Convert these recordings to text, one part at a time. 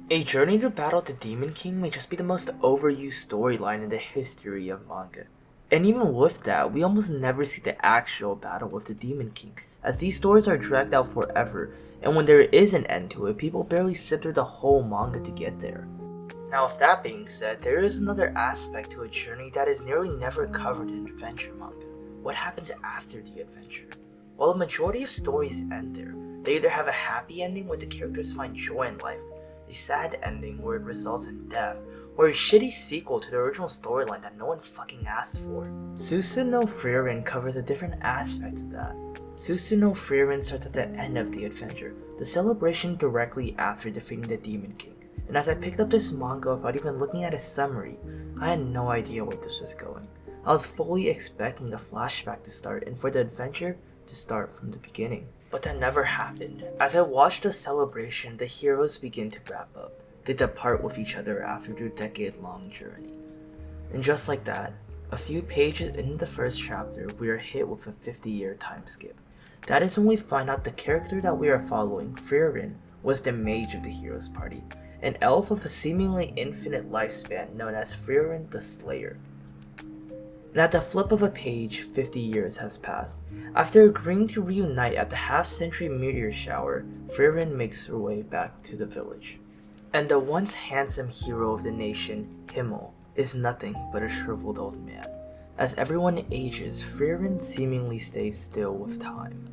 A journey to battle the Demon King may just be the most overused storyline in the history of manga. And even with that, we almost never see the actual battle with the Demon King, as these stories are dragged out forever, and when there is an end to it, people barely sit through the whole manga to get there. Now with that being said, there is another aspect to a journey that is nearly never covered in adventure manga. What happens after the adventure? While a majority of stories end there, they either have a happy ending where the characters find joy in life, a sad ending where it results in death, or a shitty sequel to the original storyline that no one fucking asked for. Sousou no Frieren covers a different aspect of that. Sousou no Frieren starts at the end of the adventure, the celebration directly after defeating the Demon King. And as I picked up this manga without even looking at a summary, I had no idea where this was going. I was fully expecting the flashback to start and for the adventure to start from the beginning. But that never happened. As I watched the celebration, the heroes begin to wrap up. They depart with each other after their decade-long journey. And just like that, a few pages into the first chapter, we are hit with a 50-year time skip. That is when we find out the character that we are following, Frieren, was the mage of the heroes party, an elf with a seemingly infinite lifespan known as Frieren the Slayer. And at the flip of a page, 50 years has passed. After agreeing to reunite at the half-century meteor shower, Frieren makes her way back to the village. And the once handsome hero of the nation, Himmel, is nothing but a shriveled old man. As everyone ages, Frieren seemingly stays still with time.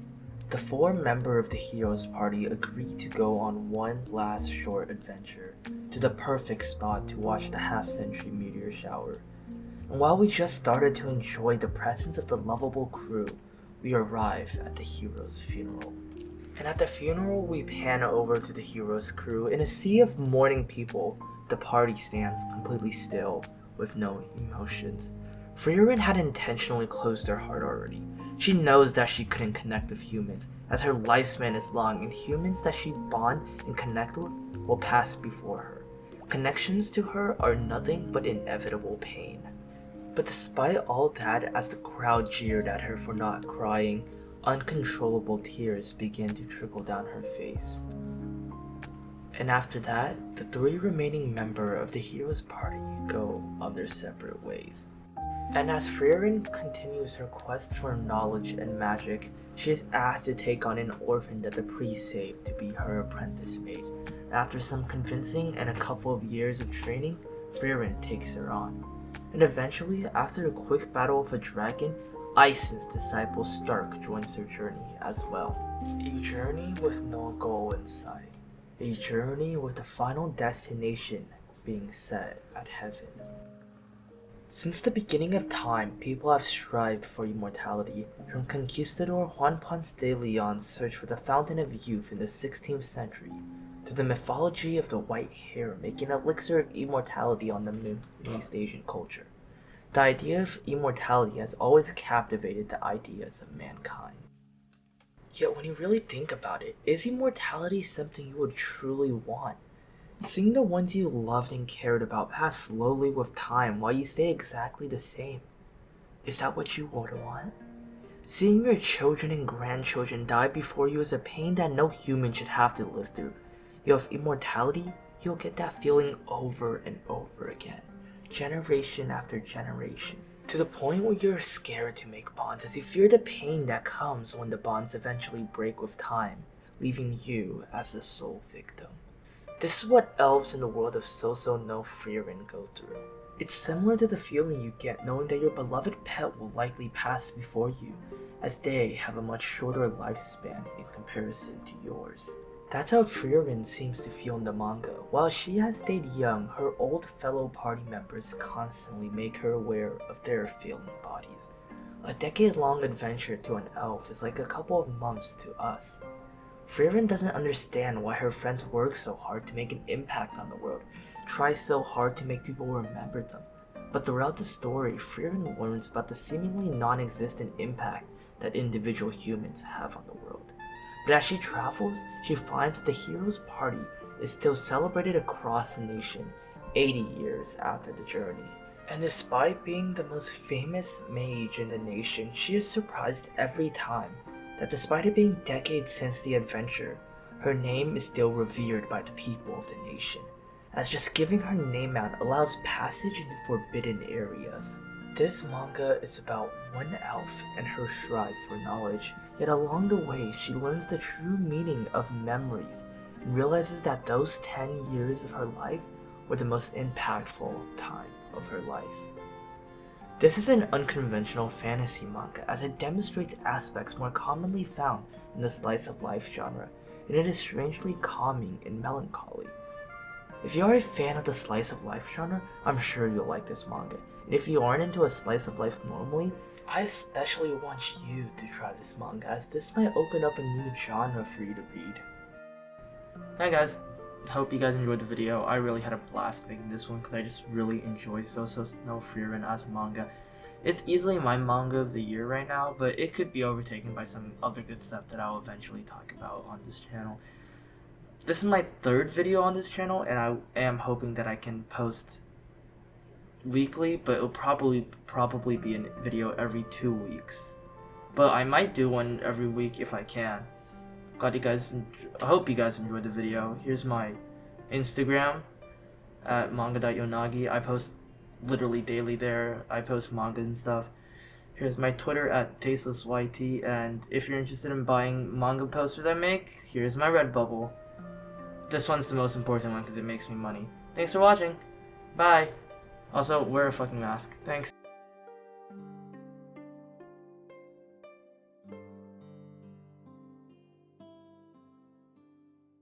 The four members of the heroes party agree to go on one last short adventure to the perfect spot to watch the half-century meteor shower. And while we just started to enjoy the presence of the lovable crew, we arrive at the hero's funeral. And at the funeral, we pan over to the hero's crew. In a sea of mourning people, the party stands completely still, with no emotions. Frieren had intentionally closed her heart already. She knows that she couldn't connect with humans, as her lifespan is long and humans that she bond and connect with will pass before her. Connections to her are nothing but inevitable pain. But despite all that, as the crowd jeered at her for not crying, uncontrollable tears began to trickle down her face. And after that, the three remaining members of the hero's party go on their separate ways. And as Frieren continues her quest for knowledge and magic, she is asked to take on an orphan that the priest saved to be her apprentice maid. After some convincing and a couple of years of training, Frieren takes her on. And eventually, after a quick battle with a dragon, Ice's disciple Stark joins their journey as well. A journey with no goal in sight. A journey with the final destination being set at heaven. Since the beginning of time, people have strived for immortality, from Conquistador Juan Ponce de Leon's search for the Fountain of Youth in the 16th century, to the mythology of the white hare making an elixir of immortality on the moon in East Asian culture. The idea of immortality has always captivated the ideas of mankind. Yet when you really think about it, is immortality something you would truly want? Seeing the ones you loved and cared about pass slowly with time while you stay exactly the same. Is that what you would want? Seeing your children and grandchildren die before you is a pain that no human should have to live through. Yet with immortality, you'll get that feeling over and over again, generation after generation. To the point where you're scared to make bonds as you fear the pain that comes when the bonds eventually break with time, leaving you as the sole victim. This is what elves in the world of Sousou no Frieren go through. It's similar to the feeling you get knowing that your beloved pet will likely pass before you, as they have a much shorter lifespan in comparison to yours. That's how Frieren seems to feel in the manga. While she has stayed young, her old fellow party members constantly make her aware of their failing bodies. A decade-long adventure to an elf is like a couple of months to us. Frieren doesn't understand why her friends work so hard to make an impact on the world, try so hard to make people remember them. But throughout the story, Frieren learns about the seemingly non-existent impact that individual humans have on the world. But as she travels, she finds that the hero's party is still celebrated across the nation 80 years after the journey. And despite being the most famous mage in the nation, she is surprised every time that despite it being decades since the adventure, her name is still revered by the people of the nation. as just giving her name out allows passage into forbidden areas. This manga is about one elf and her strive for knowledge, yet along the way she learns the true meaning of memories and realizes that those 10 years of her life were the most impactful time of her life. This is an unconventional fantasy manga as it demonstrates aspects more commonly found in the slice of life genre, and it is strangely calming and melancholy. If you are a fan of the slice of life genre, I'm sure you'll like this manga. And if you aren't into a slice of life normally, I especially want you to try this manga, as this might open up a new genre for you to read. Hi guys, hope you guys enjoyed the video. I really had a blast making this one because I just really enjoy Sousou no Frieren as a manga. It's easily my manga of the year right now, but it could be overtaken by some other good stuff that I'll eventually talk about on this channel. This is my third video on this channel, and I am hoping that I can post weekly, but it'll probably be a video every 2 weeks. But I might do one every week if I can. I hope you guys enjoyed the video. Here's my Instagram at manga.yonagi. I post literally daily there. I post manga and stuff. Here's my Twitter at tastelessyt, and if you're interested in buying manga posters I make, here's my Redbubble. This one's the most important one because it makes me money. Thanks for watching. Bye. Also, wear a fucking mask. Thanks.